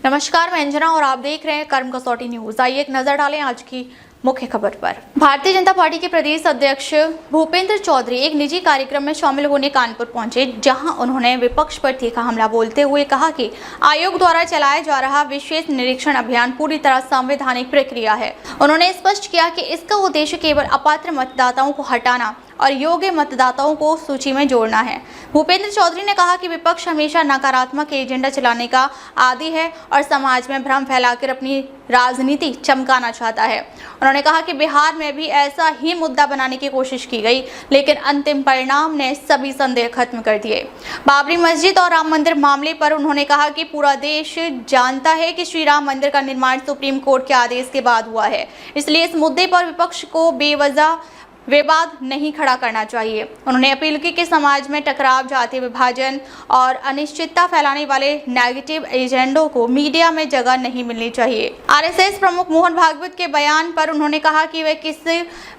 नमस्कार, मैं अंजना और आप देख रहे हैं कर्म कसौटी न्यूज। आइए एक नजर डालें आज की मुख्य खबर पर। भारतीय जनता पार्टी के प्रदेश अध्यक्ष भूपेंद्र चौधरी एक निजी कार्यक्रम में शामिल होने कानपुर पहुंचे, जहां उन्होंने विपक्ष पर तीखा हमला बोलते हुए कहा कि आयोग द्वारा चलाया जा रहा विशेष निरीक्षण अभियान पूरी तरह संवैधानिक प्रक्रिया है। उन्होंने स्पष्ट किया कि इसका उद्देश्य केवल अपात्र मतदाताओं को हटाना और योग्य मतदाताओं को सूची में जोड़ना है। भूपेंद्र चौधरी ने कहा कि विपक्ष हमेशा नकारात्मक एजेंडा चलाने का आदी है और समाज में भ्रम फैलाकर अपनी राजनीति चमकाना चाहता है। उन्होंने कहा कि बिहार में भी ऐसा ही मुद्दा बनाने की कोशिश की गई, लेकिन अंतिम परिणाम ने सभी संदेह खत्म कर दिए। बाबरी मस्जिद और राम मंदिर मामले पर उन्होंने कहा कि पूरा देश जानता है कि श्री राम मंदिर का निर्माण सुप्रीम कोर्ट के आदेश के बाद हुआ है, इसलिए इस मुद्दे पर विपक्ष को बेवजह विवाद नहीं खड़ा करना चाहिए। उन्होंने अपील की कि समाज में टकराव, जातीय विभाजन और अनिश्चितता फैलाने वाले नेगेटिव एजेंडों को मीडिया में जगह नहीं मिलनी चाहिए। आरएसएस प्रमुख मोहन भागवत के बयान पर उन्होंने कहा कि वह किस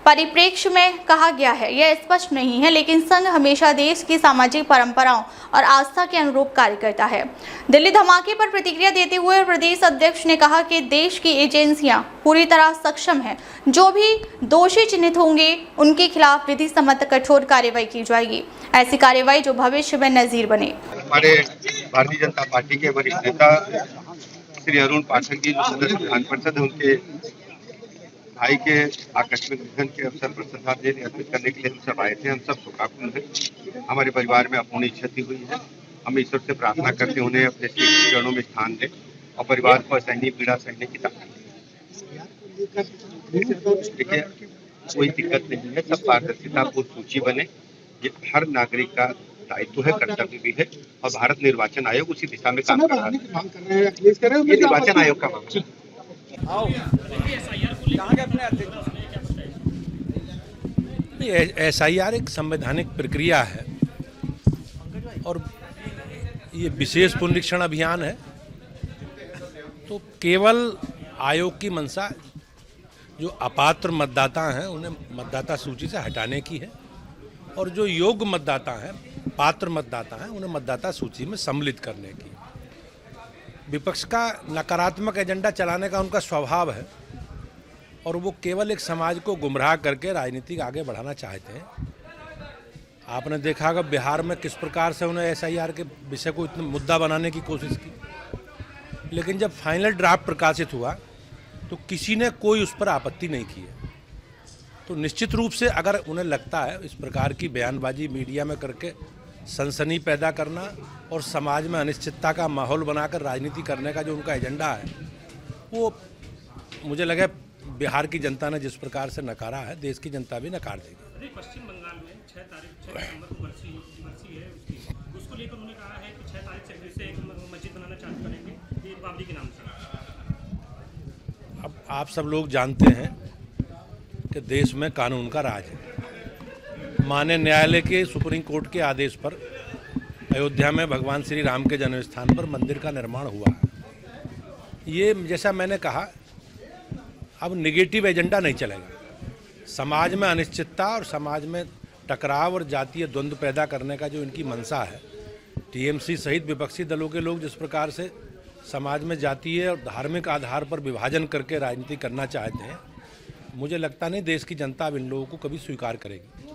परिप्रेक्ष्य में कहा गया है यह स्पष्ट नहीं है, लेकिन संघ हमेशा देश की सामाजिक परंपराओं और आस्था के अनुरूप कार्य करता है। दिल्ली धमाके पर प्रतिक्रिया देते हुए प्रदेश अध्यक्ष ने कहा कि देश की एजेंसियां पूरी तरह सक्षम हैं। जो भी दोषी चिन्हित होंगे उनके खिलाफ विधि सम्मत कठोर कार्रवाई की जाएगी। ऐसी कार्रवाई जो भविष्य में नजीर बने। हमारे भारतीय जनता पार्टी के वरिष्ठ नेता श्री अरुण पाठक जी जो सदस्य विधान परिषद है, उनके भाई के आकस्मिक निधन के अवसर पर श्रद्धांजलि अर्पित करने के लिए हम सब आए थे। हम सब शोकाकुल हैं। हमारे परिवार में अपूर्णीय क्षति हुई है। हम ईश्वर से प्रार्थना करते हैं उन्हें अपने चरणों में स्थान दें और परिवार को असहनीय पीड़ा सहने की ताकत दें। कोई दिक्कत नहीं है, सब पारदर्शिता पूर्ण सूची बने, ये हर नागरिक का दायित्व है, कर्तव्य भी है और भारत निर्वाचन आयोग उसी दिशा में काम कर रहा है। ये निर्वाचन आयोग का मामला है। SIR एक संवैधानिक प्रक्रिया है और ये विशेष पुनरीक्षण अभियान है, तो केवल आयोग की मंशा जो अपात्र मतदाता हैं उन्हें मतदाता सूची से हटाने की है और जो योग्य मतदाता हैं, पात्र मतदाता हैं, उन्हें मतदाता सूची में सम्मिलित करने की। विपक्ष का नकारात्मक एजेंडा चलाने का उनका स्वभाव है और वो केवल एक समाज को गुमराह करके राजनीति आगे बढ़ाना चाहते हैं। आपने देखा होगा बिहार में किस प्रकार से उन्हें SIR के विषय को इतना मुद्दा बनाने की कोशिश की, लेकिन जब फाइनल ड्राफ्ट प्रकाशित हुआ तो किसी ने कोई उस पर आपत्ति नहीं की है। तो निश्चित रूप से अगर उन्हें लगता है इस प्रकार की बयानबाजी मीडिया में करके सनसनी पैदा करना और समाज में अनिश्चितता का माहौल बनाकर राजनीति करने का जो उनका एजेंडा है, वो मुझे लगे बिहार की जनता ने जिस प्रकार से नकारा है, देश की जनता भी नकार देगी। पश्चिम बंगाल में 6 दिसंबर को बरसी है उसको लेकर उन्होंने कहा है कि 6 तारीख से फिर से एक मस्जिद बनाना चालू करेंगे, ये बाबरी के नाम से। अब आप सब लोग जानते हैं कि देश में कानून का राज है। माननीय न्यायालय के सुप्रीम कोर्ट के आदेश पर अयोध्या में भगवान श्री राम के जन्म स्थान पर मंदिर का निर्माण हुआ है। ये जैसा मैंने कहा, अब नेगेटिव एजेंडा नहीं चलेगा। समाज में अनिश्चितता और समाज में टकराव और जातीय द्वंद्व पैदा करने का जो इनकी मंशा है, TMC सहित विपक्षी दलों के लोग जिस प्रकार से समाज में जातीय और धार्मिक आधार पर विभाजन करके राजनीति करना चाहते हैं, मुझे लगता नहीं देश की जनता अब इन लोगों को कभी स्वीकार करेगी।